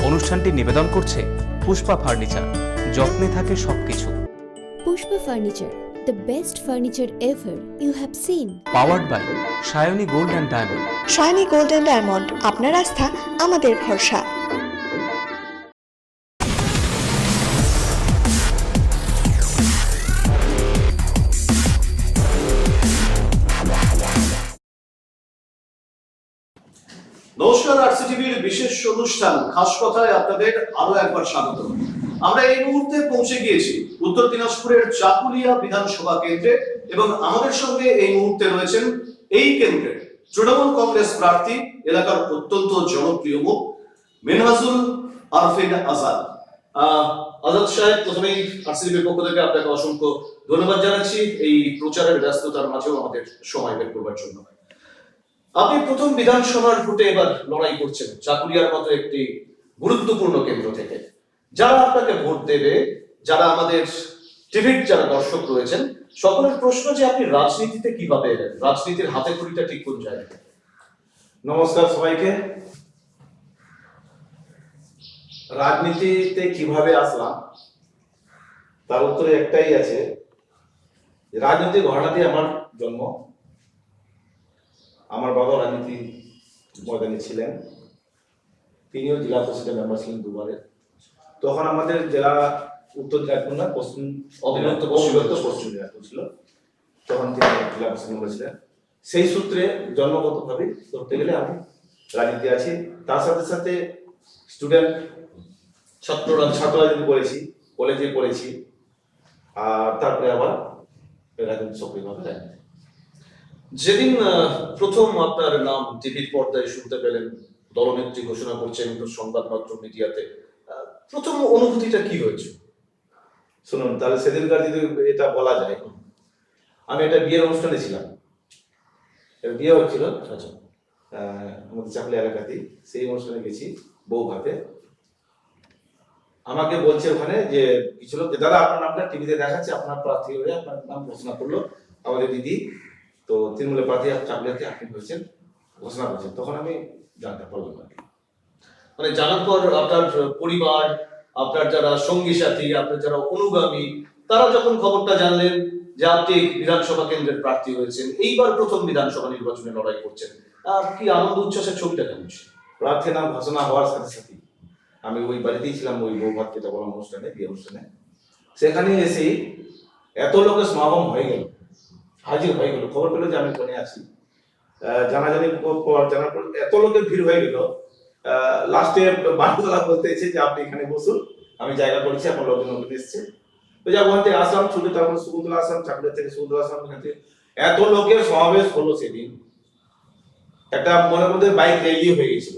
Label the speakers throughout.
Speaker 1: অনুষ্ঠানটি নিবেদন করছে পুষ্পা ফার্নিচার, যত্নে থাকে সবকিছু।
Speaker 2: Pushpa Furniture, the best furniture ever you have seen.
Speaker 1: Powered by shiny gold and diamond.
Speaker 3: Shiny golden diamond, আপনার আস্থা আমাদের ভরসা।
Speaker 4: নমস্কার, আরসিটিভির বিশেষ অনুষ্ঠান খাস কথায় আপনাদের আরো একবার স্বাগত। আমরা এই মুহূর্তে পৌঁছে গিয়েছি উত্তর দিনাজপুরের চাকুলিয়া বিধানসভা কেন্দ্রে এবং আমাদের সঙ্গে এই মুহূর্তে রয়েছেন এই কেন্দ্রের তৃণমূল কংগ্রেস প্রার্থী, এলাকার অত্যন্ত জনপ্রিয় মুখ মিনহাজুল আরফিন আজাদ। আজাদ সাহেব, প্রথমেই আরসিটিভির পক্ষ থেকে আপনাকে অসংখ্য ধন্যবাদ জানাচ্ছি এই প্রচারের ব্যস্ততার মাঝেও আমাদের সময় বের করবার জন্য। আপনি প্রথম বিধানসভার ভোটে এবার লড়াই করছেন চাকুলিয়ার মতো একটি গুরুত্বপূর্ণ কেন্দ্র থেকে। যারা আপনাকে ভোট দেবে, যারা আমাদের টিভির যারা দর্শক রয়েছেন, সকলের প্রশ্ন যে আপনি রাজনীতিতে কিভাবে এলেন, রাজনীতির হাতে খড়িটা ঠিক কোন জায়গায়?
Speaker 5: নমস্কার সবাইকে। রাজনীতিতে কিভাবে আসলাম তার উত্তরে একটাই আছে, রাজনীতি ঘরানাতে আমার জন্ম। আমার বাবা রাজনীতি ময়দানে ছিলেন, তিনিও জেলা পরিষদের মেম্বার ছিলেন দুবারে। তখন আমাদের জেলা উত্তর দিনাজপুর না পশ্চিম পশ্চিম দিনাজপুর ছিল, তখন তিনি জেলা পরিষদ মেম্বার ছিলেন। সেই সূত্রে জন্মগতভাবে ধরতে গেলে আমি রাজনীতি আছি। তার সাথে সাথে স্টুডেন্ট ছাত্র রাজনীতি করেছি, কলেজে পড়েছি, আর তারপরে আবার রাজনীতি সক্রিয়ভাবে রাজনীতি।
Speaker 4: যেদিন প্রথম আপনার নাম টিভির পর্দায় শুনতে পেলেন, দলনেত্রী ঘোষণা করছেন সংবাদ মাধ্যম মিডিয়াতে, প্রথম অনুভূতিটা কি হয়েছে?
Speaker 5: শুনুন, তাহলে সেদিনকার যদি এটা বলা যায়, আমি একটা বিয়ের অনুষ্ঠানে ছিলাম, বিয়ে হচ্ছিল
Speaker 4: আচ্ছা
Speaker 5: আমাদের চাকলি এলাকাতেই। সেই অনুষ্ঠানে গেছি বউ ভাতে। আমাকে বলছে ওখানে যে কিছু লোক, দাদা আপনার নামটা টিভিতে দেখাচ্ছে, আপনার প্রার্থী হয়ে আপনার নাম ঘোষণা করলো আমাদের দিদি, তো তৃণমূলের প্রার্থী চাকলিয়াতে আপনি হয়েছেন, ঘোষণা করছেন। তখন আমি জানতে পারলাম আর কি।
Speaker 4: মানে জানার পর আপনার পরিবার, আপনার যারা সঙ্গী সাথী, আপনার যারা অনুগামী, তারা যখন খবরটা জানলেন যে আপনি বিধানসভা কেন্দ্রের প্রার্থী হয়েছেন, এইবার প্রথম বিধানসভা নির্বাচনে লড়াই করছেন, কি আনন্দ উচ্ছ্বাসের ছবিটা কেমন ছিল?
Speaker 5: প্রার্থী নাম ঘোষণা হওয়ার সাথে সাথে আমি ওই বাড়িতেই ছিলাম, ওই বউ ভাত যেটা বললাম অনুষ্ঠানে, বিয়ে অনুষ্ঠানে। সেখানে এসেই এত লোকের সমাগম হয়ে গেল, হাজির হয়ে গেল। খবর পেলো যে আমি কোনে আছি, জানাজানি জানার পর এত লোকের ভিড় হয়ে গেল। লাস্টে বাড়িওয়ালা বলতেছে যে আপনি এখানে বসুন, আমি জায়গা করেছি, আপনার লোকজন এসছে। তো যা ওখান থেকে আসলাম ছুটে, তারপর শকুন্তলা আসলাম, চাকরির থেকে শকুন্তলা আসলাম। এখান থেকে এত লোকের সমাবেশ হলো সেদিন, একটা মনের মধ্যে বাইক রেলি হয়ে গেছিল।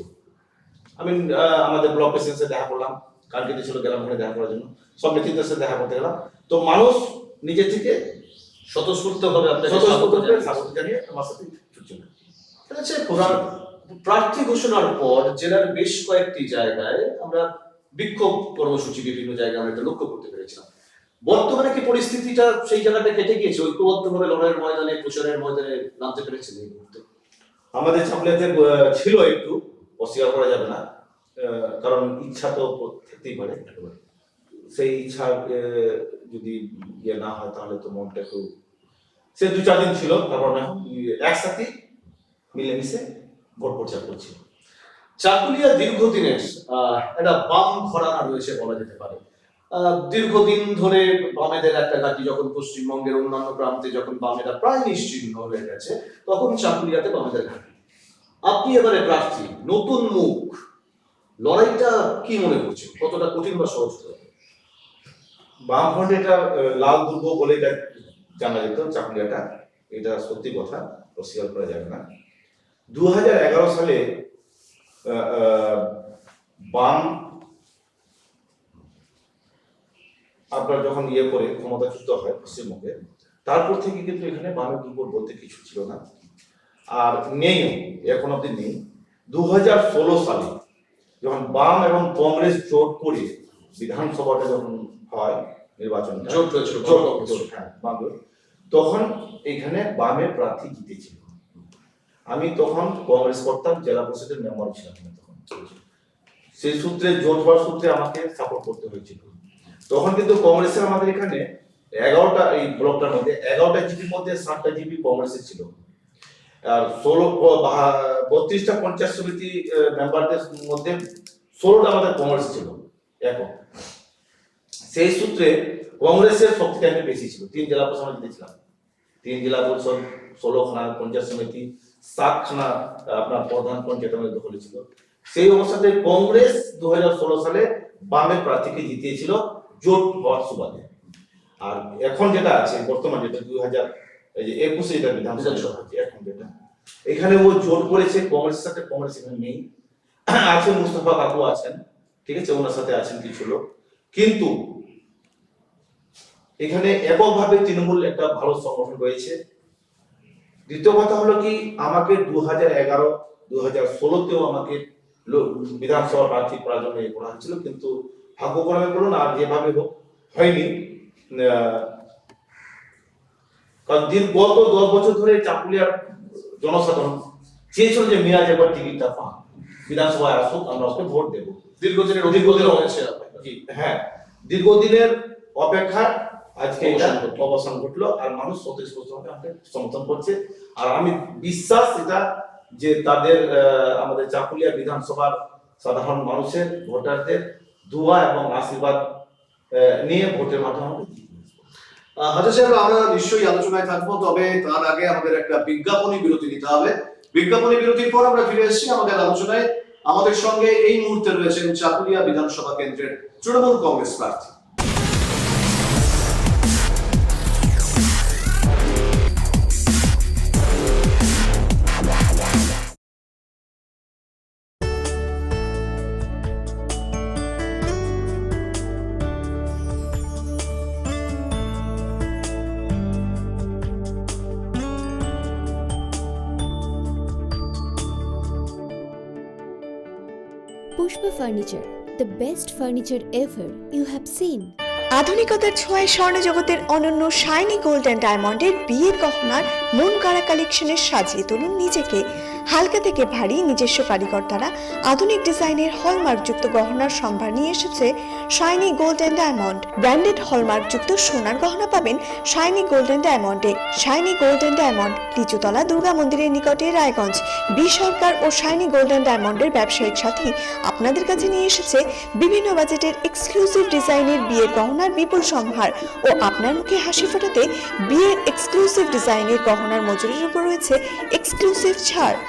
Speaker 5: আমি আমাদের ব্লক প্রেসিডেন্টের সাথে দেখা করলাম, কালকে ছিল গেলাম ওখানে দেখা করার জন্য, সব নেতৃত্বের সাথে দেখা করতে গেলাম। তো মানুষ নিজের থেকে
Speaker 4: স্বতঃস্ফূর্তভাবে আপনাকে
Speaker 5: স্বাগত জানিয়ে আমার সাথে ছুটছিল।
Speaker 4: আচ্ছা, প্রার্থী ঘোষণার পর জেলার বেশ কয়েকটি জায়গায় আমরা বিক্ষোভ কর্মসূচি বিভিন্ন জায়গায় আমরা এটা লক্ষ্য করতে পেরেছিলাম। বর্তমানে কি পরিস্থিতিটা সেই জায়গাটা কেটে গিয়েছে? ঐক্যবদ্ধভাবে লড়াইয়ের ময়দানে, প্রচারের ময়দানে নামতে পেরেছেন এই মুহূর্তে?
Speaker 5: আমাদের চাকরিতে ছিল, একটু অস্বীকার করা যাবে না, কারণ ইচ্ছা তো থাকতেই পারে। সেই ইচ্ছা যদি ইয়ে না হয় তাহলে তো মনটা একটু, সে 2-4 দিন ছিল। তারপর এখন একসাথে মিলেমিশে ভোট প্রচার করছি।
Speaker 4: চাকুলিয়া দীর্ঘদিনের একটা বাম ঘরানা রয়েছে বলা যেতে পারে। দীর্ঘদিন ধরে বামেদের একটা ঘাঁটি, যখন পশ্চিমবঙ্গের অন্যান্য প্রান্তে যখন বামেরা প্রায় নিশ্চিহ্ন হয়ে গেছে, তখন চাকুলিয়াতে বামেদের ঘাঁটি। আপনি এবারে প্রার্থী, নতুন মুখ, লড়াইটা কি মনে করছেন, কতটা কঠিন বা সহজ?
Speaker 5: বামফ্রন্ট এটা লাল দুর্গ বলে এটা জানা যেত চাকুলিয়াটা, এটা সত্যি কথা, অস্বীকার করা যাবে না। 2011 সালে বাম আপনার যখন ইয়ে করে ক্ষমতাচ্যুত হয় পশ্চিমবঙ্গে, তারপর থেকে কিন্তু এখানে বামের দুর্বল বলতে কিছু ছিল না, আর নেই, এখন অব্দি নেই। 2016 সালে যখন বাম এবং কংগ্রেস জোট করে বিধানসভাটা যখন হয়, নির্বাচন তখন এখানে বামের প্রার্থী জিতেছিল। আমি তখন কংগ্রেস করতাম, জেলা পরিষদের মেম্বার ছিলাম তখন। সেই সূত্রে জোট হওয়ার সূত্রে আমাকে সাপোর্ট করতে হয়েছিল। তখন কিন্তু কংগ্রেসের আমাদের এখানে 11টা, এই ব্লকটার মধ্যে 11টা জিপির মধ্যে 7টা জিপি কংগ্রেসের ছিল, আর 32টা পঞ্চায়েত সমিতি মেম্বারদের মধ্যে 16টা আমাদের কংগ্রেস ছিল একক। সেই সূত্রে কংগ্রেসের শক্তিটা একটু বেশি ছিল। 3 জেলা প্রশাসন জিতেছিলাম, 3 জেলা পরিষদ, 16খানা পঞ্চায়েত সমিতি, 7খানা আপনার প্রধান পঞ্চায়েত আমাদের দখলে ছিল। সেই অবস্থাতে কংগ্রেস 2016 সালে বামের প্রার্থীকে জিতিয়েছিল জোট হওয়ার সুবাদে। আর এখন যেটা আছে বর্তমান, যেটা 2021 এটা বিধানসভা হচ্ছে এখন যেটা, এখানে ও জোট করেছে কংগ্রেসের সাথে। কংগ্রেস এখানে নেই, আছে মুস্তফা কাকু আছেন, ঠিক আছে, ওনার সাথে আছেন কিছু লোক, কিন্তু এখানে এককভাবে তৃণমূল একটা ভালো সংগঠন রয়েছে। দ্বিতীয় কথা হলো কি, আমাকে 2011, 2016তেও আমাকে বিধানসভা প্রার্থী করার জন্য করা হয়েছিল, কিন্তু ভাগ্যক্রমে বলুন আর যেভাবে হোক হয়নি। কারণ গত 10 বছর ধরে চাকুলিয়ার জনসাধারণ চেয়েছিল যে মিরাজ একবার টিকিটটা পান, বিধানসভায় আসুক, আমরা ওকে ভোট দেবো। দীর্ঘদিনের হয়েছে, হ্যাঁ, দীর্ঘদিনের অপেক্ষা আজকে এটা অবসান ঘটলো, আর মানুষ স্বতঃস্ফূর্তভাবে আমাকে সমর্থন করছে। আর আমি বিশ্বাস এটা যে তাদের আমাদের চাকুলিয়া বিধানসভার সাধারণ মানুষের ভোটারদের দোয়া এবং আশীর্বাদ নিয়ে ভোটের মাধ্যমে
Speaker 4: হাজার সাহেব, আমরা নিশ্চয়ই আলোচনায় থাকবো, তবে তার আগে আমাদের একটা বিজ্ঞাপনী বিরতি নিতে হবে। বিজ্ঞাপনী বিরতির পর আমরা ফিরে এসেছি আমাদের আলোচনায়। আমাদের সঙ্গে এই মুহূর্তে রয়েছেন চাকুলিয়া বিধানসভা কেন্দ্রের তৃণমূল কংগ্রেস প্রার্থী।
Speaker 2: Pushpa Furniture, the best furniture ever you have seen.
Speaker 3: আধুনিকতার ছোঁয়ায় স্বর্ণ জগতের অনন্য শাইনি গোল্ড অ্যান্ড ডায়মন্ডের বিয়ের গহনার মন কাড়া কালেকশনের সাজিয়ে তুলুন নিজেকে। হালকা থেকে ভারী নিজস্ব কারিগর দ্বারা আধুনিক ডিজাইনের হলমার্কযুক্ত গহনার সম্ভার নিয়ে এসেছে Shiny Gold and Diamond. Branded হলমার্কযুক্ত সোনার গহনা পাবেন শাইনি গোল্ড অ্যান্ড ডায়মন্ডে। Shiny Gold and Diamond, Lichutala Durga মন্দিরের নিকটে, রায়গঞ্জ। বি সরকার ও শাইনি গোল্ড অ্যান্ড ডায়মন্ডের ব্যবসায়িক সাথী আপনাদের কাছে নিয়ে এসেছে বিভিন্ন বাজেটের এক্সক্লুসিভ ডিজাইনের বিয়ের গহনার বিপুল সম্ভার ও আপনার মুখে হাসি ফোটাতে বিয়ের এক্সক্লুসিভ ডিজাইনের গহনার মজুরির উপর রয়েছে এক্সক্লুসিভ ছাড়।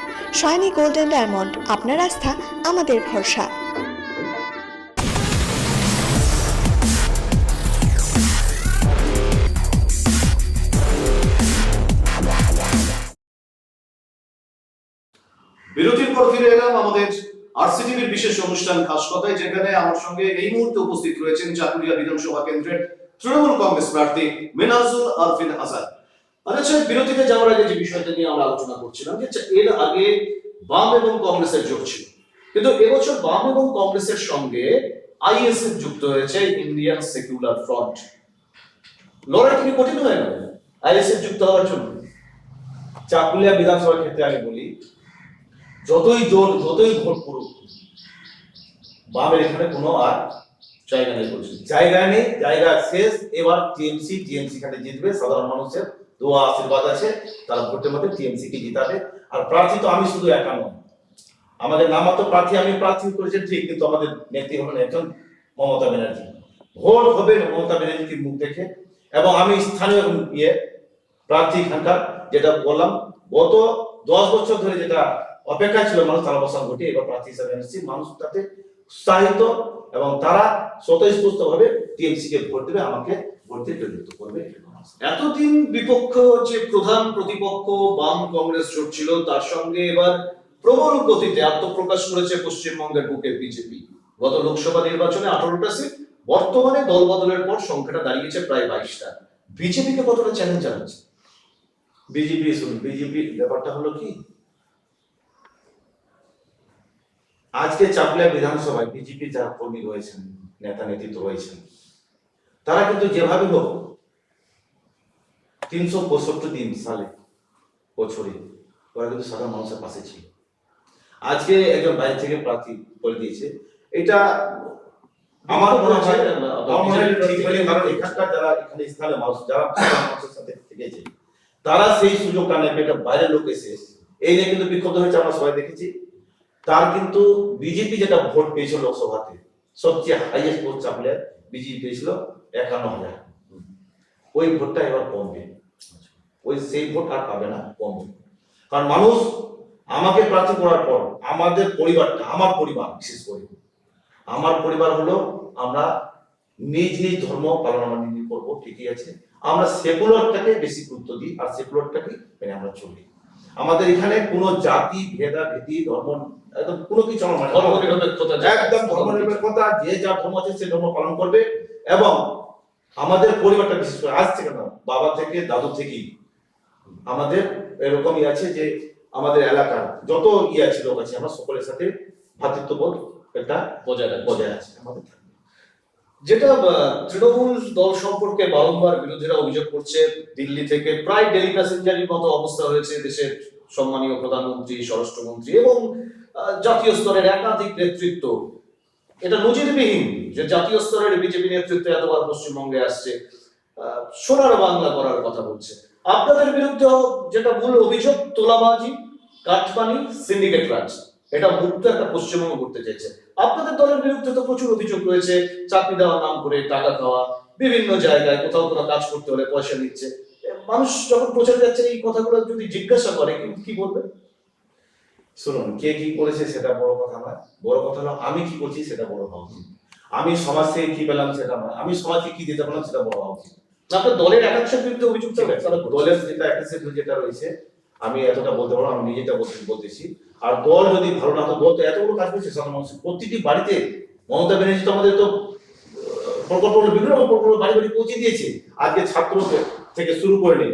Speaker 3: শাইনি গোল্ড অ্যান্ড ডায়মন্ড, আপনার আস্থা আমাদের ভরসা।
Speaker 4: বিরতির পর ফিরে এলাম আমাদের আরসিটিভির বিশেষ অনুষ্ঠান খাস কথায়, যেখানে আমার সঙ্গে এই মুহূর্তে উপস্থিত রয়েছেন চাকুলিয়া বিধানসভা কেন্দ্রের তৃণমূল কংগ্রেস প্রার্থী মিনাজুল আরফিন আজাদ। আচ্ছা, বিরতিতে যাওয়ার আগে যে বিষয়টা নিয়ে আমরা আলোচনা করছিলাম, যে এর আগে বাম এবং কংগ্রেসের জোট ছিল, কিন্তু এবছর বাম এবং কংগ্রেসের সঙ্গে আইএসএফ যুক্ত হয়েছে, ইন্ডিয়ান সেকুলার ফ্রন্ট। লড়াই কি কঠিন হয়ে গেল আইএসএফ যুক্ত হওয়ার জন্য?
Speaker 5: চাকুলিয়া বিধানসভার ক্ষেত্রে আমি বলি, যতই জোট, যতই ভোট করুক, বামের এখানে কোনো আর
Speaker 4: জায়গা নেই,
Speaker 5: জায়গা নেই, জায়গা শেষ। এবার টিএমসি এখানে জিতবে, সাধারণ মানুষের দোয়া আশীর্বাদ আছে, তারা ভোটের মধ্যে টিএমসি কে জিতাবে। আর প্রার্থী তো আমি শুধু একা নয়, আমাদের নামাতো প্রার্থী আমি প্রার্থী করেছি ঠিক, কিন্তু আমাদের নেত্রী হলেন একজন মমতা ব্যানার্জি। ভোট হবে মমতা ব্যানার্জির মুখ দেখে। এবং আমি স্থানীয় প্রার্থী এখানকার, যেটা বললাম, গত 10 বছর ধরে যেটা অপেক্ষা ছিল মানুষ, তারা অবসান ঘটে এবার প্রার্থী হিসাবে এনেছি। মানুষ তাতে উৎসাহিত এবং তারা স্বতঃস্ফূর্ত ভাবে টিএমসি কে ভোট দেবে, আমাকে ভোট দিয়ে প্রেরিত করবে।
Speaker 4: এতদিন বিপক্ষ যে প্রধান প্রতিপক্ষ বাম কংগ্রেস জোট ছিল, তার সঙ্গে এবার প্রবল গতিতে আত্মপ্রকাশ করেছে পশ্চিমবঙ্গের বুকে বিজেপি। গত লোকসভা নির্বাচনে 18টা সিট, বর্তমানে দল বদলের পর সংখ্যাটা দাঁড়িয়েছে প্রায় 22টা। বিজেপিকে কতটা চ্যালেঞ্জ জানাচ্ছে
Speaker 5: বিজেপি? ব্যাপারটা হলো কি, আজকে চাকুলিয়া বিধানসভায় বিজেপি যারা কর্মী রয়েছেন, নেতা নেতৃত্ব রয়েছেন, তারা কিন্তু যেভাবে হোক 365 দিন সালে বছরে ওরা কিন্তু সাধারণ মানুষের পাশে ছিল। আজকে একজন বাইরে থেকে প্রার্থী করে দিয়েছে, এটা আমার মনে হয় এটা ঠিক হয়নি, কারণ এখানকার যারা এখানে স্থানীয় মানুষ যারা মানুষের সাথে থেকেছে তারা সেই সুযোগটা নেবে। এটা বাইরের লোক এসে এই নিয়ে কিন্তু বিক্ষুব্ধ হয়েছে, আমরা সবাই দেখেছি। তার কিন্তু বিজেপি যেটা ভোট পেয়েছিল লোকসভাতে, সবচেয়ে হাইয়েস্ট ভোট চাপলে বিজেপি পেয়েছিল 51,000। ওই ভোটটা এবার কমবে, সেই ভোট আর পাবে না, কমবে। কারণ মানুষ আমাকে প্রার্থী করার পর আমাদের পরিবারটা, আমার পরিবার বিশেষ করে আমার পরিবার হলো, আমরা নিজ নিজ ধর্ম পালন আমরা নিজে করবো, ঠিকই আছে। আমরা সেকুলারটাকে বেশি গুরুত্ব দিই, আর সেকুলারটাকে মেনে আমরা চলি। আমাদের এখানে কোনো জাতি ভেদাভেদি ধর্ম একদম কোনো কিছু আমার মানে
Speaker 6: ধর্মনিরপেক্ষতা,
Speaker 5: একদম ধর্মনিরপেক্ষতা, যে যা ধর্ম আছে সে ধর্ম পালন করবে। এবং আমাদের পরিবারটা বিশেষ করে আজ থেকে না, বাবা থেকে দাদু থেকেই আমাদের এরকমই আছে যে আমাদের এলাকার যত আছে লোক আছে, আমরা সকলের সাথে ভ্রাতৃত্ববোধ একটা বজায় আছে আমাদের।
Speaker 6: যেটা তৃণমূল দল সম্পর্কে বারংবার বিরোধীরা অভিযোগ করছে, দিল্লি থেকে প্রায় ডেলি প্যাসেঞ্জারের মতো অবস্থা হয়েছে দেশের সম্মানীয় প্রধানমন্ত্রী, স্বরাষ্ট্রমন্ত্রী এবং জাতীয় স্তরের একাধিক নেতৃত্ব। এটা নজিরবিহীন যে জাতীয় স্তরের বিজেপি নেতৃত্ব এতবার পশ্চিমবঙ্গে আসছে, সোনার বাংলা করার কথা বলছে। আপনাদের বিরুদ্ধে যেটা মূল অভিযোগ, তোলাবাজি, কাটমানি, সিন্ডিকেট রাজ, এটা মুক্ত একটা পশ্চিমবঙ্গ করতে চাইছে। আপনাদের দলের বিরুদ্ধে তো প্রচুর অভিযোগ রয়েছে, চাকরি দেওয়ার নাম করে টাকা খাওয়া, বিভিন্ন জায়গায় কোথাও কোনো কাজ করতে হলে পয়সা নিচ্ছে। মানুষ যখন প্রচারে যাচ্ছে এই কথাগুলো যদি জিজ্ঞাসা করে কি বলবে?
Speaker 5: শুনুন, কে কি করেছে সেটা বড় কথা নয়, বড় কথা হলো আমি কি করছি সেটা বড় হওয়া উচিত। আমি সমাজ থেকে কি পেলাম সেটা নয়, আমি সমাজকে কি দিতে পারলাম সেটা বড় হওয়া উচিত।
Speaker 6: আপনার দলের একাংশের বিরুদ্ধে অভিযোগ
Speaker 5: দলের যেটা একাংশের যেটা রয়েছে আমি এতটা বলতে পারবো, আমি নিজেটা বলতেছি। আর দল যদি ভালো না হতো, দল তো এতগুলো কাজ করছে সাধারণ মানুষের প্রতিটি বাড়িতে। মমতা ব্যানার্জি তো আমাদের তো প্রকল্প বিভিন্ন প্রকল্প বাড়ি বাড়ি পৌঁছে দিয়েছে, আজকে ছাত্র থেকে শুরু করে নেই,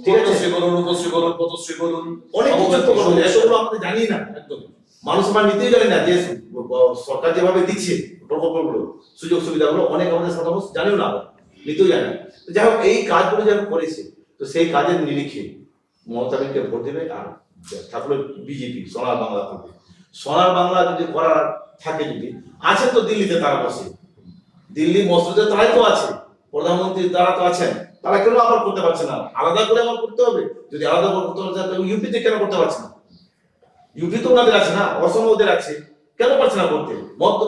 Speaker 5: ঠিক আছে,
Speaker 6: রূপশ্রী বলুন, পদশ্রী বলুন,
Speaker 5: অনেক কিছু তো বলুন, এসবগুলো আমাদের জানি না, একদম মানুষ আমার নিতেই জানে না যে সরকার যেভাবে দিচ্ছে প্রকল্পগুলো, সুযোগ সুবিধাগুলো, অনেক আমাদের সাধারণ মানুষ জানেও না, নিতেও জানে না। যাই হোক, এই কাজগুলো যখন করেছে, তো সেই কাজের নিরিখে মমতা ব্যানার্জিকে ভোট দেবে, আর ঠাকুরের বিজেপি সোনার বাংলা করবে। সোনার বাংলা যদি করার থাকে, যদি আছে তো দিল্লিতে তারা বসে, দিল্লি মসজিদে তারাই তো আছে, প্রধানমন্ত্রী তারা তো আছেন, তারা কেন আবার করতে পারছে না? আলাদা করে আবার করতে হবে। যদি আলাদা করে করতে হবে, ইউপিতে কেন করতে পারছে না? ইউপি তো ওনাদের আছে না, অসম ওদের আছে, কেন পারছে না করতে?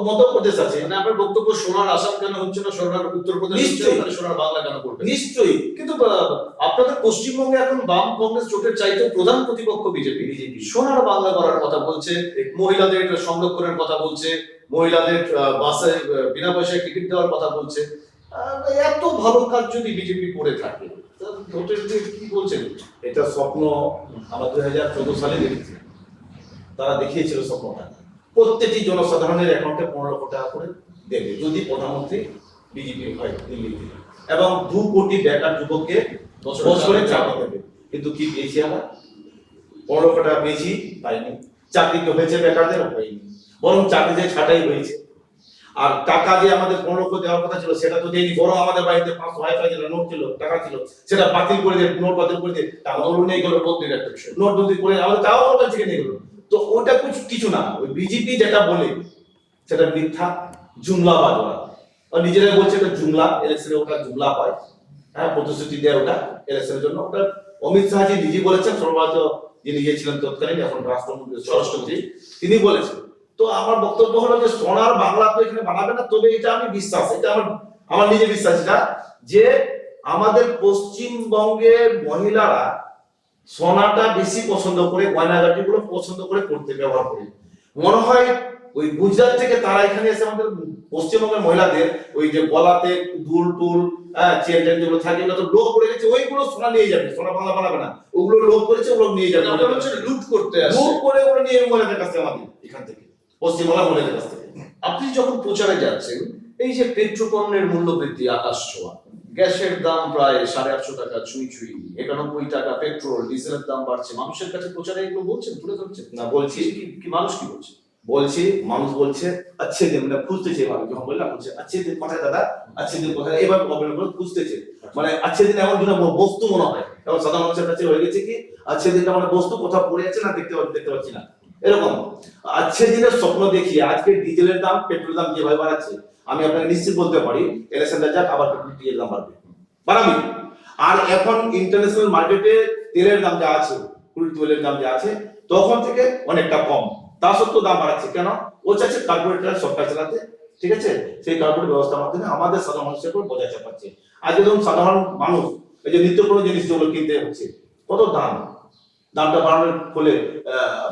Speaker 5: মধ্যপ্রদেশ আছে।
Speaker 6: মানে আপনার বক্তব্য সোনার আসাম কেন হচ্ছে না, সোনার উত্তরপ্রদেশ হচ্ছে না, সোনার বাংলা কেন করবে?
Speaker 5: নিশ্চয়ই।
Speaker 6: কিন্তু আপনাদের পশ্চিমবঙ্গে এখন বাম কংগ্রেস জোটের চাইতে প্রধান প্রতিপক্ষ বিজেপি সোনার বাংলা করার কথা বলছে, মহিলাদের সংরক্ষণের কথা বলছে, মহিলাদের বাসে বিনা পয়সায় টিকিট দেওয়ার কথা বলছে। এত ভালো কাজ যদি বিজেপি করে থাকে, ভোটের কি বলছেন?
Speaker 5: এটা স্বপ্ন আমরা 2014 সালে দেখেছি, তারা দেখিয়েছিল স্বপ্নটা, প্রত্যেকটি জনসাধারণের অ্যাকাউন্টে 15 লক্ষ টাকা করে দেবে যদি প্রধানমন্ত্রী বিজেপি হয় দিল্লিতে, এবং 2 কোটি বেকার যুবককে বছরে চাকরি দেবে। কিন্তু কি পেয়েছি আমরা? 15 লক্ষ টাকা পেয়েছি, পাইনি। চাকরি কি হয়েছে বেকারদের? হয়নি, বরং চাকরিতে ছাঁটাই হয়েছে। আর টাকা যে আমাদের 15 লক্ষ দেওয়ার কথা ছিল সেটা তো দেয়নি, বরং আমাদের বাড়িতে 500 হাজার নোট ছিল, টাকা ছিল, সেটা বাতিল করে দিয়ে, নোট বাতিল করে দিয়ে টাকা নিয়ে গেল, বদলির একটা বিষয়, নোট বদলি করে আমাদের তাও ওখান থেকে নিয়ে গেল। তো ওটা কিছু না, ওই বিজেপি যেটা বলে সেটা মিথ্যা, জুমলাবাজ ওরা। আর নিজেরাই বলছে এটা জুমলা, ইলেকশনে ওটা জুমলা হয়, হ্যাঁ, প্রতিশ্রুতি দেয় ওটা ইলেকশনের জন্য। ওটা অমিত শাহজি নিজে বলেছেন, সর্বভারত যিনি ছিলেন তৎকালীন, এখন রাষ্ট্রমন্ত্রী স্বরাষ্ট্রমন্ত্রী, তিনি বলেছেন। তো আমার বক্তব্য হলো যে সোনার বাংলা তো এখানে বানাবে না, তবে এটা আমি বিশ্বাস, এটা আমার নিজের বিশ্বাস, এটা যে আমাদের পশ্চিমবঙ্গের মহিলারা সোনাটা বেশি পছন্দ করে, গয়নাগাটি গুলো পছন্দ করে করতে, ব্যবহার করে। মনে হয় ওই গুজরাট থেকে তারা এখানে এসে আমাদের পশ্চিমবঙ্গের মহিলাদের ওই যে গলাতে দুল টুল, চেন টেন যেগুলো থাকে, ওগুলো তো লোভ করে গেছে, ওইগুলো সোনা নিয়ে যাবে, সোনা বাংলা বানাবে না, ওগুলো লোভ করেছে, ওগুলো নিয়ে যাবে,
Speaker 6: লুট করতে আসে,
Speaker 5: লুট করে ওগুলো নিয়ে মহিলাদের কাছে, আমাদের এখান থেকে পশ্চিমবঙ্গের মহিলাদের কাছ থেকে।
Speaker 6: আপনি যখন প্রচারে যাচ্ছেন, এই যে পেট্রোপণ্যের মূল্য বৃদ্ধি আকাশ ছোঁয়া, গ্যাসের দাম প্রায় 850 টাকা ছুঁই, 91 টাকা পেট্রোল, ডিজেলের দাম বাড়ছে, মানুষের কাছে প্রচারে এগুলো বলছেন, তুলে ধরছেন?
Speaker 5: না, বলছি
Speaker 6: কি মানুষ কি বলছে?
Speaker 5: বলছি, মানুষ বলছে अच्छे दिन, মানে খুঁজতেছে, মানে যখন বললাম বলছে अच्छे दिन কোথায় দাদা, अच्छे दिन কোথায়, এবার প্রবলেম করে খুঁজতেছে, মানে अच्छे दिन এমন জন্য বস্তু মনে হয়, এবং সাধারণ মানুষের কাছে হয়ে গেছে কি अच्छे দিনটা মানে বস্তু কোথাও পড়ে আছে না, দেখতে পাচ্ছি না, এরকম আজকে দিনের স্বপ্ন দেখিয়ে আজকে ডিজেলের দাম পেট্রোলের দাম যেভাবে বাড়াচ্ছে, আমি আপনাকে নিশ্চিত বলতে পারি ইলেকশনটা যাক আবার পেট্রোল ডিজেলের দাম বাড়াবে। আর এখন ইন্টারন্যাশনাল মার্কেটে তেলের দাম যা আছে, ক্রুড তেলের দাম যা আছে তখন থেকে অনেকটা কম, তা সত্ত্বেও দাম বাড়াচ্ছে কেন? ও চাইছে কার্পোরেটরা সরকার চালাতে, ঠিক আছে? সেই কার্পোরেট ব্যবস্থার মাধ্যমে আমাদের সাধারণ মানুষের উপর বোঝা চাপাচ্ছে। আজকে ধরুন সাধারণ মানুষ এই যে নিত্য কোনো জিনিস যেগুলো কিনতে হচ্ছে, কত দামটা বাড়ানোর ফলে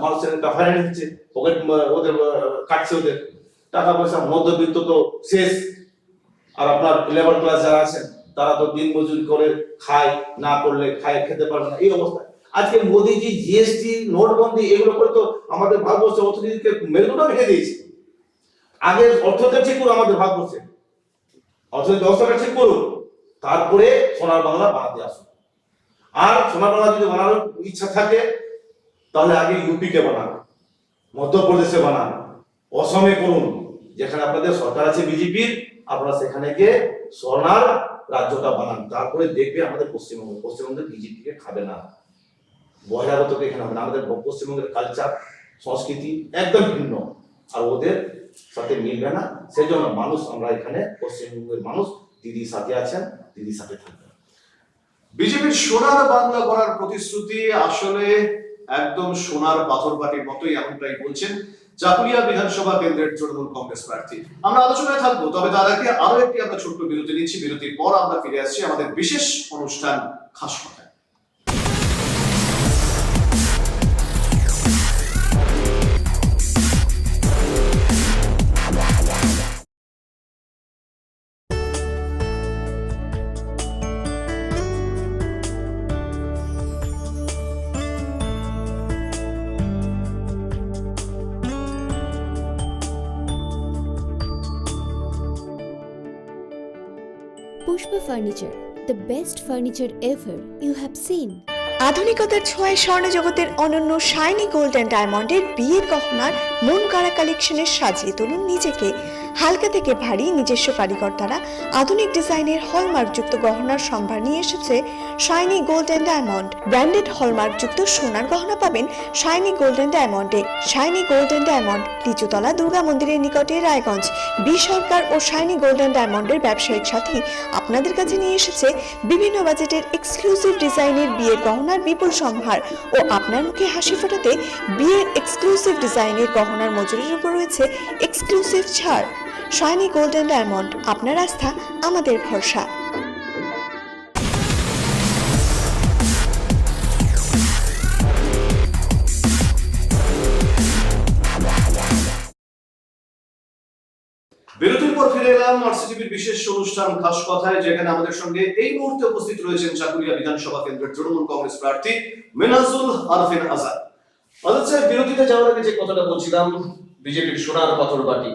Speaker 5: মানুষের একটা হয়রানি হচ্ছে, পকেট ওদের কাটছে, ওদের টাকা পয়সা, মধ্যবিত্ত তো শেষ। আর আপনার লেবার ক্লাস যারা আছেন তারা তো দিন মজুরি করে খায়, না করলে খেতে পারবে না, এই অবস্থা। আজকে মোদীজি জিএসটি, নোটবন্দি এগুলো করে তো আমাদের ভারতবর্ষের অর্থনীতিকে মেরুদণ্ড ভেঙে দিয়েছে। আগে অর্থনীতি ঠিক করুন, আমাদের ভারতবর্ষে অর্থনীতি ব্যবস্থাটা ঠিক করুন, তারপরে সোনার বাংলা বানাতে আসুন। আর সোনার বাংলা যদি বানানোর ইচ্ছা থাকে তাহলে আগে ইউপি কে বানান, মধ্যপ্রদেশে বানান, অসমে করুন, যেখানে আপনাদের সরকার আছে বিজেপির, আপনারা সেখানে গিয়ে সোনার রাজ্যটা বানান। তারপরে দেখবে আমাদের পশ্চিমবঙ্গের বিজেপিকে খাবে না, বহিরাগতকে এখানে হবে না। আমাদের পশ্চিমবঙ্গের কালচার সংস্কৃতি একদম ভিন্ন, আর ওদের সাথে মিলবে না। সেই জন্য মানুষ, আমরা এখানে পশ্চিমবঙ্গের মানুষ দিদির সাথে আছেন, দিদির সাথে থাকবেন।
Speaker 4: বিজেপির সোনার বাংলা করার প্রতিশ্রুতি আসলে একদম সোনার পাথর পাটির মতোই, এমনটাই বলছেন চাকুলিয়া বিধানসভা কেন্দ্রের তৃণমূল কংগ্রেস প্রার্থী। আমরা আলোচনায় থাকবো, তবে তার আগে আরো একটি আমরা ছোট্ট বিরতি নিচ্ছি। বিরতির পর আমরা ফিরে আসছি আমাদের বিশেষ অনুষ্ঠান খাস কথায়।
Speaker 2: Pushpa Furniture, the best furniture ever you have seen.
Speaker 3: আধুনিকতার ছোঁয়ায় স্বর্ণ জগতের অনন্য শাইনি গোল্ড অ্যান্ড ডায়মন্ডের বিয়ের গহনার মন কাড়া কালেকশনের সাজিয়ে তুলুন নিজেকে। হালকা থেকে ভারী নিজস্ব কারিগর দ্বারা আধুনিক ডিজাইনের হলমার্কযুক্ত গহনার সম্ভার নিয়ে এসেছে Shiny Gold and Diamond. Branded হলমার্কযুক্ত সোনার গহনা পাবেন শাইনি গোল্ড অ্যান্ড ডায়মন্ডে। Shiny Gold and Diamond, Lichutala Durga মন্দিরের নিকটে, রায়গঞ্জ। বি সরকার ও শাইনি গোল্ড অ্যান্ড ডায়মন্ডের ব্যবসায়িক সাথী আপনাদের কাছে নিয়ে এসেছে বিভিন্ন বাজেটের এক্সক্লুসিভ ডিজাইনের বিয়ের গহনার বিপুল সম্ভার ও আপনার মুখে হাসি ফোটাতে বিয়ের এক্সক্লুসিভ ডিজাইনের গহনার মজুরির উপর রয়েছে এক্সক্লুসিভ ছাড়। শাইনি গোল্ড অ্যান্ড ডায়মন্ড, আপনার আস্থা আমাদের ভরসা।
Speaker 4: বিরতির পর ফিরে এলাম আরসিটিভির বিশেষ অনুষ্ঠান খাস কথায়, যেখানে আমাদের সঙ্গে এই মুহূর্তে উপস্থিত রয়েছেন চাকুলিয়া বিধানসভা কেন্দ্রের তৃণমূল কংগ্রেস প্রার্থী মিনাজুল আরফিন আজাদ।
Speaker 6: আজাদ সাহেব, বিরতিতে যাওয়ার আগে যে কথাটা বলছিলাম, বিজেপির সোনার পাথর বাটি,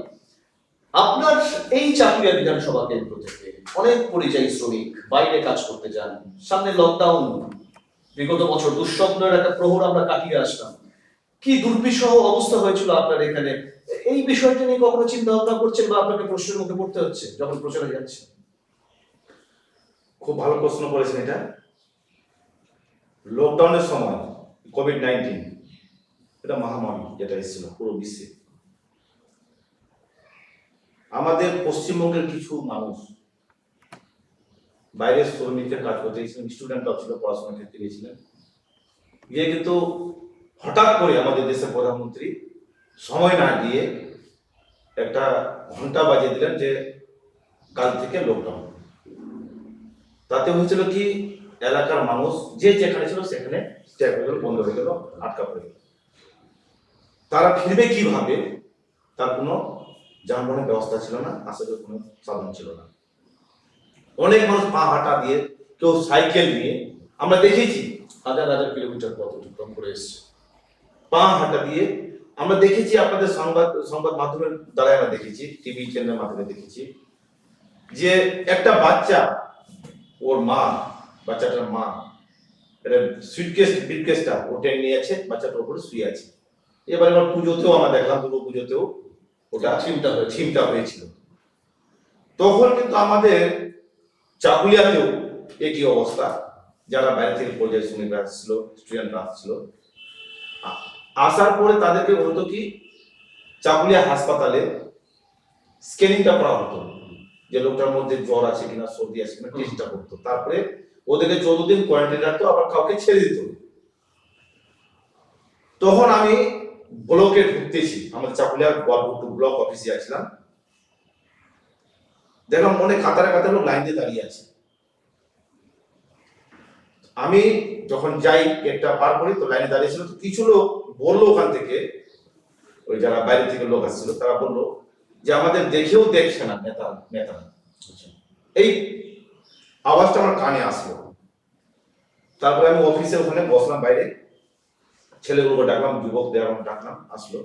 Speaker 6: আপনার এই চাকুলিয়া বিধানসভা কেন্দ্র থেকে অনেক পরিযায়ী শ্রমিক বাইরে কাজ করতে যান। সামনে লকডাউন, বিগত বছর দুঃস্বপ্নের একটা প্রহর আমরা কাটিয়ে আসলাম। কি দুর্বিষহ অবস্থা হয়েছিল আপনার এখানে, এই বিষয়টা নিয়ে কখনো চিন্তা ভাবনা করছেন বা আপনাকে প্রশ্নের মুখে পড়তে হচ্ছে যখন প্রচারে যাচ্ছে?
Speaker 5: খুব ভালো প্রশ্ন করেছেন এটা। লকডাউনের সময় কোভিড-19 এটা মহামারী যেটা এসেছিল পুরো বিশ্বে, আমাদের পশ্চিমবঙ্গের কিছু মানুষ বাইরে শ্রমিকের কাজ করতে গেছিলেন, স্টুডেন্টরাও ছিল, পড়াশোনার ক্ষেত্রে গেছিলেন, গিয়ে কিন্তু হঠাৎ করে আমাদের দেশের প্রধানমন্ত্রী সময় না দিয়ে একটা ঘন্টা বাজিয়ে দিলেন যে কাল থেকে লকডাউন। তাতে হয়েছিল কি, এলাকার মানুষ যে যেখানে ছিল সেখানে স্ট্যাপ হয়ে গেল, বন্ধ হয়ে গেল, আটকা পড়ে গেল। তারা ফিরবে কিভাবে, তার কোনো যানবাহনের ব্যবস্থা ছিল না, আসার কোনো সাধন ছিল না। অনেক মানুষ পা হাঁটা দিয়ে, কেউ সাইকেল নিয়ে, আমরা দেখেছি
Speaker 6: হাজার হাজার কিলোমিটার পথ অতিক্রম করে এসছে
Speaker 5: পা হাঁটা দিয়ে। আমরা দেখেছি আপনাদের সংবাদ মাধ্যমের দ্বারা আমরা দেখেছি, টিভি চ্যানেলের মাধ্যমে দেখেছি যে একটা বাচ্চা, ওর মা, বাচ্চাটার মা এটা ব্রিফকেসটা ওটা নিয়ে আছে, বাচ্চাটার উপরে শুয়ে আছে। এবার পুজোতেও আমরা দেখলাম, দুর্গা পুজোতেও ওটা ছিমটা হয়েছিল। তখন কিন্তু আমাদের চাকুলিয়াতেও একই অবস্থা, যারা বাইরে থেকে পর্যায়ে শ্রমিকরা আসছিল, স্টুডেন্টরা আসছিল। আসার পরে তাদেরকে হতো কি চাকুলিয়া হাসপাতালে স্ক্যানিংটা করা হতো, যে লোকটার মধ্যে জ্বর আছে কিনা সর্দি আছে কিনা টেস্টটা করতো, তারপরে ওদেরকে 14 দিন কোয়ারেন্টাইন রাখতো, আবার কাউকে ছেড়ে দিত। তখন আমি ব্লকে ঢুকতেছি, আমাদের চাকুলিয়া গোয়ালপুর ব্লক অফিসে আছিলাম, দেখলাম অনেক কাতারে কাতারে লোক লাইন দিয়ে দাঁড়িয়ে আছে। আমি যখন যাই গেটটা পার করি তো লাইনে দাঁড়িয়ে ছিল, তো কিছু লোক বললো ওখান থেকে, ওই যারা বাইরে থেকে লোক আসছিল তারা বললো যে আমাদের দেখেও দেখছে না নেতা নেতা। এই আওয়াজটা আমার কানে আসলো। তারপরে আমি অফিসে ওখানে বসলাম, বাইরে ছেলেগুলোকে ডাকলাম, যুবকদের ডাকলাম, আসলো।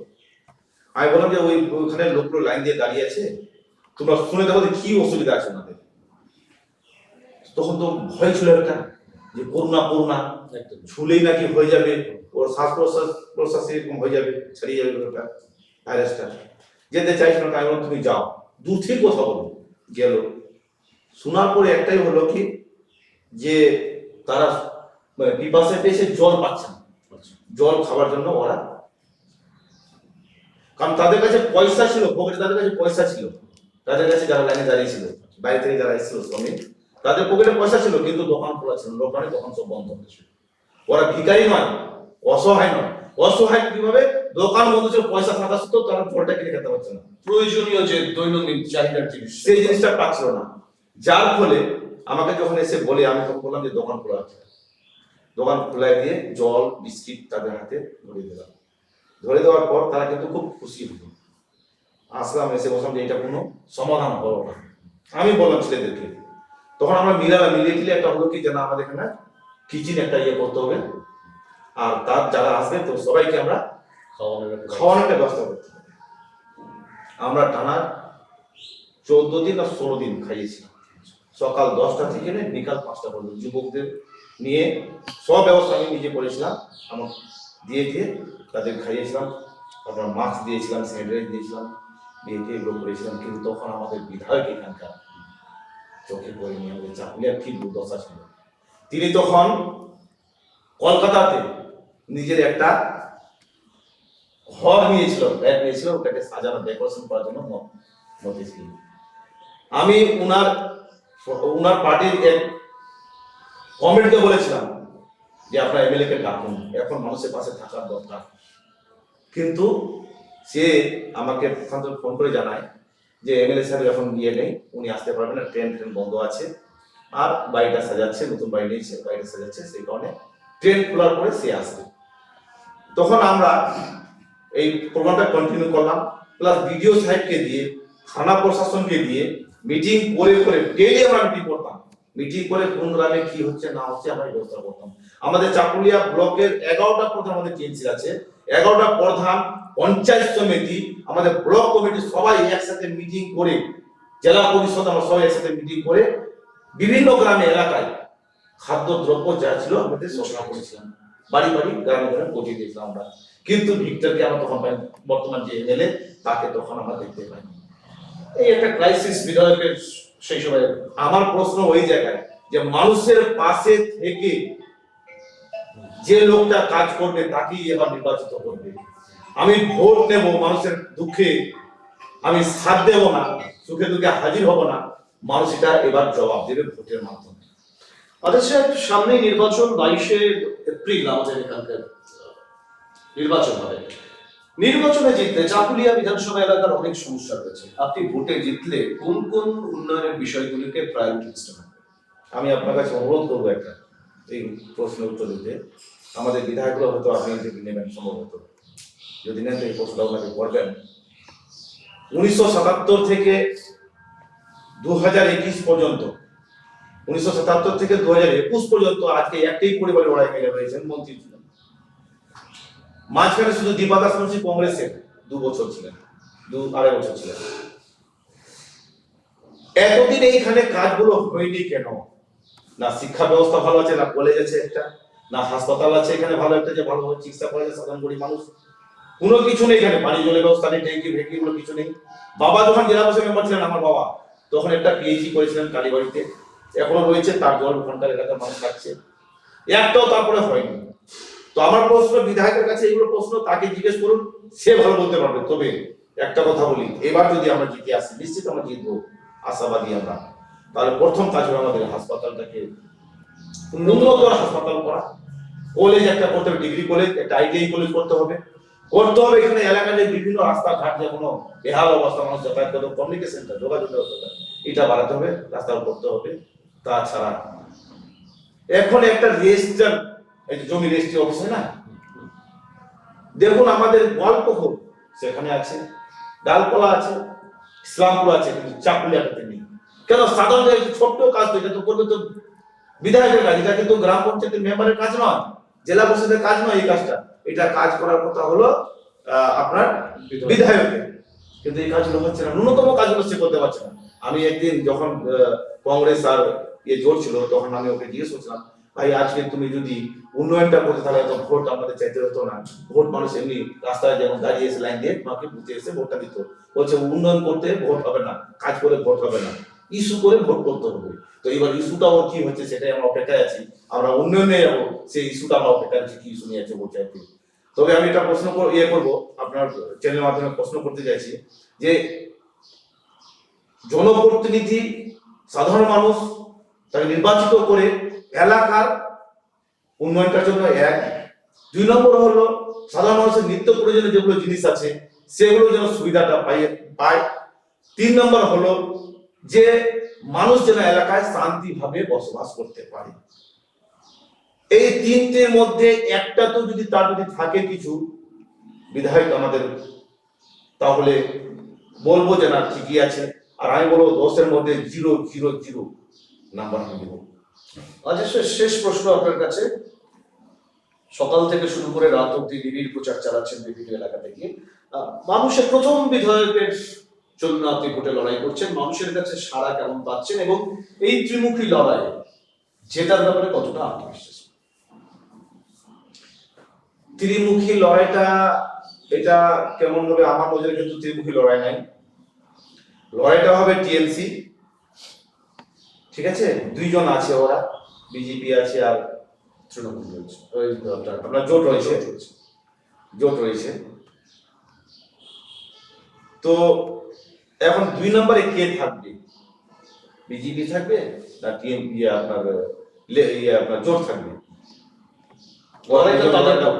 Speaker 5: আমি বললাম যে ওইখানে লোকগুলো লাইন দিয়ে দাঁড়িয়ে আছে, তোমরা শুনে দেখো যে কি অসুবিধা আছে ওনাদের। তখন তো ভয় ছিল একটা, যে করোনা ছুলেই নাকি হয়ে যাবে, ওর শ্বাস প্রশ্বাস এরকম হয়ে যাবে, ছাড়িয়ে যাবে ভাইরাসটা। যেতে চাইছিল না, আমি বললাম তুমি যাও, দূর থেকে কথা বলো। গেল, শোনার পরে একটাই হলো কি যে তারা পিপাসে পেয়েছে, জল পাচ্ছে না, জল খাবার জন্য ওরা, কারণ তাদের কাছে পয়সা ছিল, পকেটে তাদের কাছে পয়সা ছিল, তাদের কাছে যারা লাইনে দাঁড়িয়েছিল, বাইরে থেকে যারা এসেছিল শ্রমিক, তাদের পকেটে পয়সা ছিল, কিন্তু দোকান খোলা ছিল, দোকানে তখন সব বন্ধ হয়েছিল। ওরা ভিখারি নয়, অসহায় নয়। অসহায় কিভাবে? দোকান বন্ধ ছিল, পয়সা থাকা সত্ত্বেও তারা ফলটা কিনে খেতে পারছে না,
Speaker 6: প্রয়োজনীয় যে দৈনন্দিন চাহিদার জিনিস
Speaker 5: সেই জিনিসটা পাচ্ছিল না। যার ফলে আমাকে যখন এসে বলে, আমি তখন বললাম যে দোকান খোলা আছে, দোকান খোলাই দিয়ে জল বিস্কিট তাদের হাতে ধরে দিলাম। ধরে দেওয়ার পর তারা কিন্তু খুব খুশি হলো। আসলাম, এসে বললাম যে এটা কোনো সমাধান হলো না। আমি বললাম ছেলেদেরকে, তখন আমরা মিলিয়ে টিলে একটা হলো কি যে না, আমাদের এখানে কিচেন একটা ইয়ে করতে হবে, আর তার যারা আসবে তো সবাইকে আমরা খাওয়ানোর একটা ব্যবস্থা করতে হবে। আমরা টানা 14 দিন আর 16 দিন খাইয়েছিলাম, সকাল 10টা থেকে বিকাল 5টা পর্যন্ত। যুবকদের নিয়ে সব ব্যবস্থা আমি নিজে করেছিলাম, আমার দিয়ে তাদের খাইয়েছিলাম, তারপর মাস্ক দিয়েছিলাম, স্যানিটাইজার দিয়েছিলাম, দিয়ে এগুলো করেছিলাম। কিন্তু তখন আমাদের বিধায়ক এখানকার চোখে পড়েনি, আমাদের চাকুলিয়ার কি দুর্দশা ছিল। তিনি তখন কলকাতাতে নিজের একটা ঘর নিয়েছিল, ফ্ল্যাট নিয়েছিল, ওটাকে সাজানো ডেকোরেশন করার জন্য নোটিশ দিল। আমি উনার পার্টির এক কমিটিকে বলেছিলাম যে আপনার এমএলএ কে ডাকুন, এখন মানুষের পাশে থাকার দরকার। কিন্তু সে আমাকে ফোন করে জানায় যে এমএলএ সাহেব এখন গিয়ে নেই, উনি আসতে পারবেন না, ট্রেন বন্ধ আছে, আর বাড়িটা সাজাচ্ছে, নতুন বাড়ি নিয়েছে, বাড়িটা সাজাচ্ছে, সেই কারণে ট্রেন খোলার পরে সে আসবে। তখন আমরা এই প্রোগ্রামটা কন্টিনিউ করলাম, প্লাস বিডিও সাহেবকে দিয়ে, থানা প্রশাসনকে দিয়ে মিটিং করে ডেইলি আমরা মিটিং করতাম। মিটিং করে কোন গ্রামে কি হচ্ছে না হচ্ছে আমরা ব্যবস্থা করতাম। আমাদের চাকুলিয়া ব্লকের 11টা প্রধান, আমাদের টিএমসি আছে 11টা প্রধান, পঞ্চায়েত সমিতি, আমাদের ব্লক কমিটি সবাই একসাথে মিটিং করে, জেলা পরিষদ আমরা সবাই একসাথে মিটিং করে বিভিন্ন গ্রামে এলাকায় খাদ্য দ্রব্য যা ছিল আমাদের সরবরাহ করেছিলাম, বাড়ি গ্রামে পৌঁছে দিয়েছিলাম আমরা। কিন্তু ভিক্টরকে আমরা তখন পাই, বর্তমান যে এমএলএ তাকে তখন আমরা দেখতে পাই।
Speaker 6: এই একটা ক্রাইসিস বিধায়কের সেই সময়।
Speaker 5: আমার প্রশ্ন ওই জায়গায় যে মানুষের পাশে থেকে যে লোকটা কাজ করবে তাকেই এবার নির্বাচিত করবে। আমি ভোট নেব, মানুষের দুঃখে আমি সাথ দেব না, সুখে দুঃখে হাজির হব না, মানুষ এটা এবার জবাব দেবে ভোটের মাধ্যমে।
Speaker 6: আচ্ছা, সামনে নির্বাচন 22শে এপ্রিল আমাদের এখানকার নির্বাচন হবে। নির্বাচনে জিতলে চাকুলিয়া বিধানসভা এলাকার অনেক সমস্যা রয়েছে, আপনি ভোটে জিতলে কোন কোন উন্নয়নের বিষয়গুলিকে প্রায়োরিটি লিস্টে রাখবেন?
Speaker 5: আমি আপনার কাছে অনুরোধ করবো একটা এই প্রশ্নের উত্তর দিতে। আমাদের বিধায়কগুলো হয়তো আপনি যদি নেবেন, সম্ভবত যদি নেন তো এই প্রশ্নটা ওনাকে করবেন। 1977 থেকে 2021 পর্যন্ত, 1977 থেকে 2021 পর্যন্ত আজকে একটাই পরিবারে ওরা এমএলএ রয়েছেন, মন্ত্রী ছিলেন। মাঝখানে শুধু দীপা দাস মুন্সি কংগ্রেসের 2 বছর ছিলেন, 2-2.5 বছর ছিলেন। এতদিন এইখানে কাজগুলো হয়নি কেন? না শিক্ষা ব্যবস্থা ভালো আছে, না কলেজ আছে একটা, না হাসপাতাল আছে এখানে ভালো একটা যে ভালো চিকিৎসা করা যায় সাধারণ গরিব মানুষ, কোনো কিছু নেই এখানে। পানি জলের ব্যবস্থা নেই, ট্যাঙ্কি ভেঙ্কি কোনো কিছু নেই। বাবা যখন জেলা পরিষদ মেম্বার ছিলেন, আমার বাবা তখন একটা পিএইচডি করেছিলেন কালীবাড়িতে, এখনো রয়েছে, তার জল ওখানকার এলাকার মানুষ খাচ্ছে, একটাও তারপরে হয়নি। তো আমার প্রশ্ন বিধায়কের কাছে, এগুলো প্রশ্ন তাকে জিজ্ঞেস করুন, সে ভালো বলতে পারবে। তবে একটা কথা বলি, এবার যদি আমরা জিতে আসি, নিশ্চিত আমরা জিতবো, আশাবাদী আমরা। তাহলে প্রথম কাজ হবে আমাদের হাসপাতালটাকে উন্নত হাসপাতাল করা, কলেজ একটা করতে হবে, ডিগ্রি কলেজ, একটা আইটিআই কলেজ করতে হবে। এখানে এলাকায় যে বিভিন্ন রাস্তাঘাট যেমন বেহাল অবস্থা, মানুষ যাতায়াত করতে, কমিউনিকেশনটা, যোগাযোগ ব্যবস্থা, এটা বাড়াতে হবে, রাস্তা করতে হবে। তাছাড়া এখন একটা রেজিস্টার, এই যে জমি রেজিস্ট্রি অফিস হয় না, দেখুন আমাদের গোয়ালপুকুর সেখানে আছে, ডালকলা আছে, ইসলামপুর আছে, কিন্তু চাকুলিয়াটাতে নেই। কেন? সাধারণ ছোট্ট কাজ তো, এটা তো করবে তো বিধায়কের কাজ, এটা কিন্তু গ্রাম পঞ্চায়েতের মেম্বারের কাজ নয়, জেলা পরিষদের কাজ নয় এই কাজটা। এটা কাজ করার কথা হলো আপনার বিধায়কের, কিন্তু এই কাজগুলো হচ্ছে না, ন্যূনতম কাজগুলো সে করতে পারছে না। আমি একদিন যখন কংগ্রেস আর জোর ছিল, তখন আমি ওকে জিজ্ঞেস করছিলাম, ভাই আজকে তুমি যদি উন্নয়নটা করতে, তাহলে এত ভোট আমাদের চাইতে হতো না। ভোট মানুষ এমনি রাস্তায় যেমন দাঁড়িয়ে এসে লাইন দিয়ে তোমাকে বুঝে এসে ভোটটা দিত। বলছে উন্নয়ন করতে ভোট হবে না, কাজ করে ভোট হবে না, ইস্যু করে ভোট করতে হবে। তো এবার ইস্যুটা ওর কি হচ্ছে সেটাই আমরা অপেক্ষায় আছি। আমরা উন্নয়নে যাবো, সেই ইস্যুটা আমরা অপেক্ষায় আছি, কি ইস্যু নিয়ে আছে ভোট চাইতে। তবে আমি এটা প্রশ্ন করবো, আপনার চ্যানেলের মাধ্যমে প্রশ্ন করতে চাইছি যে জনপ্রতিনিধি, সাধারণ মানুষ তাকে নির্বাচিত করে এলাকার উন্নয়নটার জন্য এক, 2 নম্বর হলো সাধারণ মানুষের নিত্য প্রয়োজনীয় যেগুলো জিনিস আছে সেগুলো যেন সুবিধাটা পায়। 3 নম্বর হলো যে মানুষ যেন এলাকায় শান্তিভাবে বসবাস করতে পারে। এই 3টের মধ্যে একটা তো যদি তার যদি থাকে কিছু বিধায়ক আমাদের, তাহলে বলবো যে না ঠিকই আছে। আর আমি বলবো 10-এর মধ্যে 000 নাম্বার আমি দেবো।
Speaker 6: আচ্ছা শেষ প্রশ্ন আপনার কাছে, সকাল থেকে শুরু করে রাত অব্দি নিবিড় প্রচার চালাচ্ছেন বিভিন্ন এলাকা থেকে, মানুষের প্রথম বিধায়কের জন্য আপনি ভোটে লড়াই করছেন, মানুষের কাছে সাড়া কেমন পাচ্ছেন এবং এই ত্রিমুখী লড়াই জেতার ব্যাপারে কতটা আত্মবিশ্বাস?
Speaker 5: ত্রিমুখী লড়াইটা এটা কেমন হবে? আমার নজরে কিন্তু ত্রিমুখী লড়াই নাই, লড়াইটা হবে টিএমসি, ঠিক আছে? 2 জন আছে, ওরা বিজেপি আছে আর
Speaker 6: তৃণমূল রয়েছে,
Speaker 5: আপনার জোট রয়েছে। তো এখন 2 নম্বরে কে থাকবে? বিজেপি থাকবে না টিএমপি আপনার জোট থাকবে?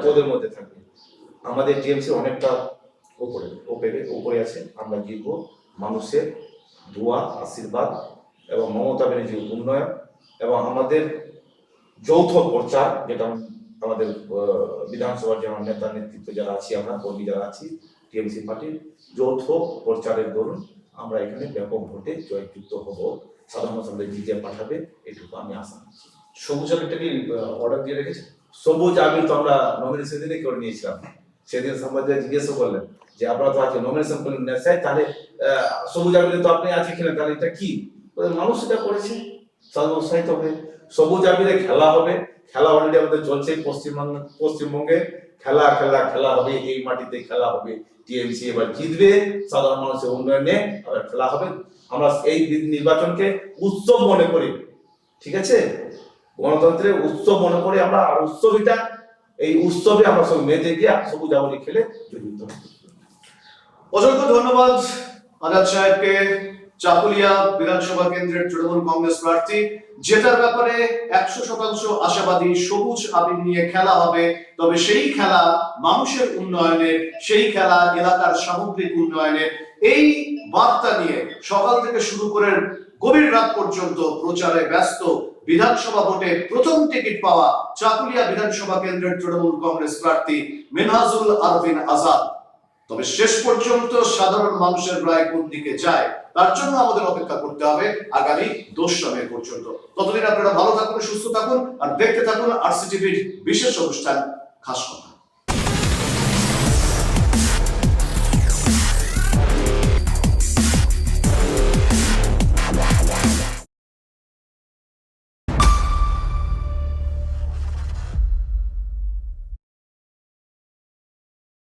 Speaker 5: ওদের মধ্যে থাকবে। আমাদের টিএমসি অনেকটা উপরে আছে, আমরা জিতবো। মানুষের দোয়া, আশীর্বাদ এবং মমতা ব্যানার্জির উন্নয়ন এবং আমাদের যৌথ প্রচার, যেটা আমাদের বিধানসভার যেমন নেতা নেতৃত্ব যারা আছি, আমরা কর্মী যারা আছি টিএমসি পার্টির, যৌথ প্রচারের দরুন আমরা এখানে ব্যাপক ভোটে জয়যুক্ত হব, সাধারণ মানুষ জিতে পাঠাবে, এটুকু আমি আশা করছি।
Speaker 6: সবুজ আবিরটা কি অর্ডার দিয়ে রেখেছে?
Speaker 5: সবুজ আবির তো আমরা নমিনেশন দিনে করে নিয়েছিলাম। সেদিন সম্বন্ধে জিজ্ঞেস করলেন যে আপনারা তো আছে নমিনেশন করলেন না স্যার, তাহলে সবুজ আবিরে তো আপনি আছে কিনা, তাহলে এটা কি? মানুষ এটা করেছে সর্বোৎসাহিত হবে। সবুজ আবিরে খেলা হবে, খেলা অলরেডি আমাদের চলছে পশ্চিমবঙ্গে। খেলা হবে, এই মাটিতে খেলা হবে। টিএমসি এবার জিতবে, সাধারণ মানুষের উন্নয়নে আবার খেলা হবে। আমরা এই নির্বাচনকে উৎসব মনে করি, ঠিক আছে? গণতন্ত্রের উৎসব মনে করে আমরা, আর এই উৎসবে আমরা সব মেতে গিয়ে সবুজ আবির খেলে জড়িত হব।
Speaker 4: অসংখ্য ধন্যবাদ আজাদ সাহেবকে। চাকুলিয়া বিধানসভা কেন্দ্রের তৃণমূল কংগ্রেস প্রার্থী, জেতার ব্যাপারে 100% আশাবাদী। সবুজ আবির নিয়ে খেলা হবে, তবে সেই খেলা মানুষের উন্নয়নের, সেই খেলা এলাকার সামগ্রিক উন্নয়নের। এই বার্তা নিয়ে সকাল থেকে শুরু করে গভীর রাত পর্যন্ত প্রচারে ব্যস্ত বিধানসভা ভোটে প্রথম টিকিট পাওয়া চাকুলিয়া বিধানসভা কেন্দ্রের তৃণমূল কংগ্রেস প্রার্থী মিনহাজুল আরফিন আজাদ। তবে শেষ পর্যন্ত সাধারণ মানুষের রায় কোন দিকে যায় তার জন্য আমাদের অপেক্ষা করতে হবে আগামী 2 মে পর্যন্ত। ততদিন আপনারা ভালো থাকুন, সুস্থ থাকুন আর দেখতে থাকুন আরসিটিভির বিশেষ অনুষ্ঠান খাস কথা।